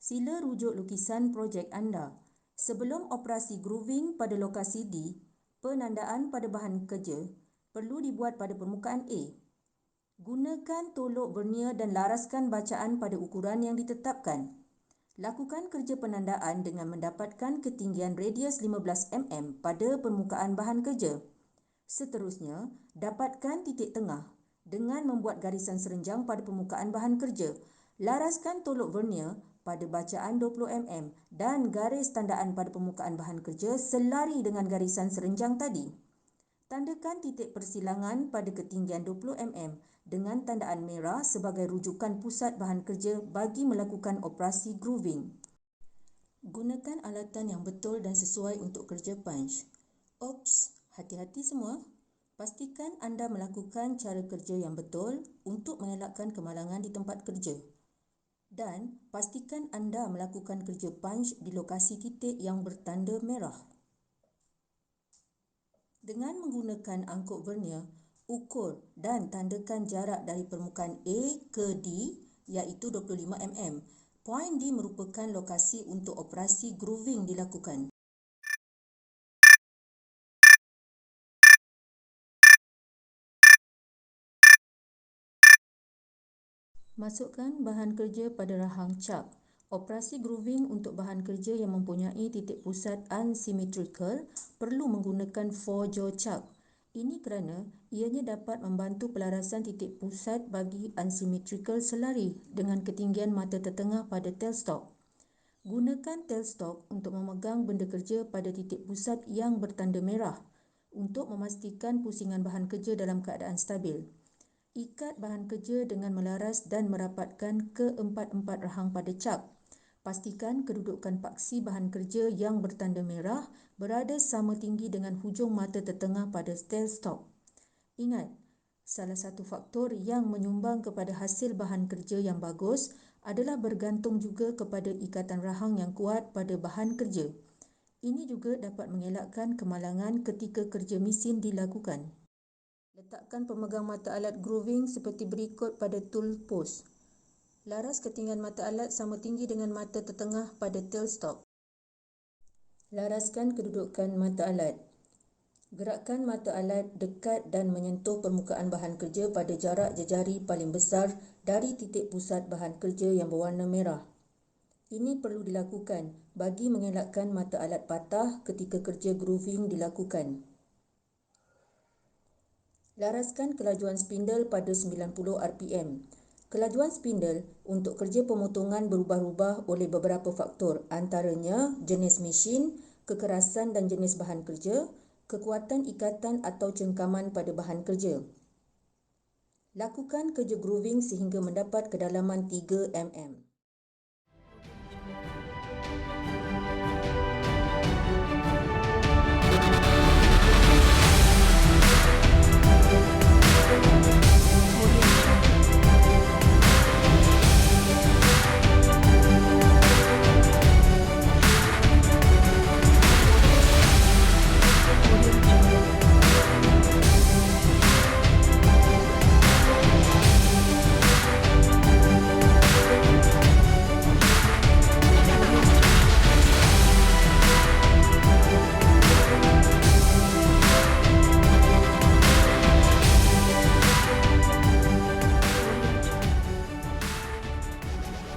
Sila rujuk lukisan projek anda. Sebelum operasi grooving pada lokasi D, penandaan pada bahan kerja perlu dibuat pada permukaan A. Gunakan tolok vernier dan laraskan bacaan pada ukuran yang ditetapkan. Lakukan kerja penandaan dengan mendapatkan ketinggian radius 15 mm pada permukaan bahan kerja. Seterusnya, dapatkan titik tengah dengan membuat garisan serenjang pada permukaan bahan kerja. Laraskan tolok vernier pada bacaan 20 mm dan garis tandaan pada permukaan bahan kerja selari dengan garisan serenjang tadi. Tandakan titik persilangan pada ketinggian 20 mm dengan tandaan merah sebagai rujukan pusat bahan kerja bagi melakukan operasi grooving. Gunakan alatan yang betul dan sesuai untuk kerja punch. Oops, hati-hati semua. Pastikan anda melakukan cara kerja yang betul untuk mengelakkan kemalangan di tempat kerja. Dan pastikan anda melakukan kerja punch di lokasi titik yang bertanda merah. Dengan menggunakan angkut vernier, ukur dan tandakan jarak dari permukaan A ke D iaitu 25 mm. Poin D merupakan lokasi untuk operasi grooving dilakukan. Masukkan bahan kerja pada rahang cak. Operasi grooving untuk bahan kerja yang mempunyai titik pusat unsymmetrical perlu menggunakan 4-jaw cak. Ini kerana ianya dapat membantu pelarasan titik pusat bagi unsymmetrical selari dengan ketinggian mata tertengah pada tailstock. Gunakan tailstock untuk memegang benda kerja pada titik pusat yang bertanda merah untuk memastikan pusingan bahan kerja dalam keadaan stabil. Ikat bahan kerja dengan melaras dan merapatkan keempat-empat rahang pada cak. Pastikan kedudukan paksi bahan kerja yang bertanda merah berada sama tinggi dengan hujung mata tertengah pada tailstock. Ingat, salah satu faktor yang menyumbang kepada hasil bahan kerja yang bagus adalah bergantung juga kepada ikatan rahang yang kuat pada bahan kerja. Ini juga dapat mengelakkan kemalangan ketika kerja mesin dilakukan. Letakkan pemegang mata alat grooving seperti berikut pada tool post. Laras ketinggian mata alat sama tinggi dengan mata tertengah pada tailstock. Laraskan kedudukan mata alat. Gerakkan mata alat dekat dan menyentuh permukaan bahan kerja pada jarak jejari paling besar dari titik pusat bahan kerja yang berwarna merah. Ini perlu dilakukan bagi mengelakkan mata alat patah ketika kerja grooving dilakukan. Laraskan kelajuan spindle pada 90 rpm. Kelajuan spindle untuk kerja pemotongan berubah-ubah oleh beberapa faktor, antaranya jenis mesin, kekerasan dan jenis bahan kerja, kekuatan ikatan atau cengkaman pada bahan kerja. Lakukan kerja grooving sehingga mendapat kedalaman 3 mm.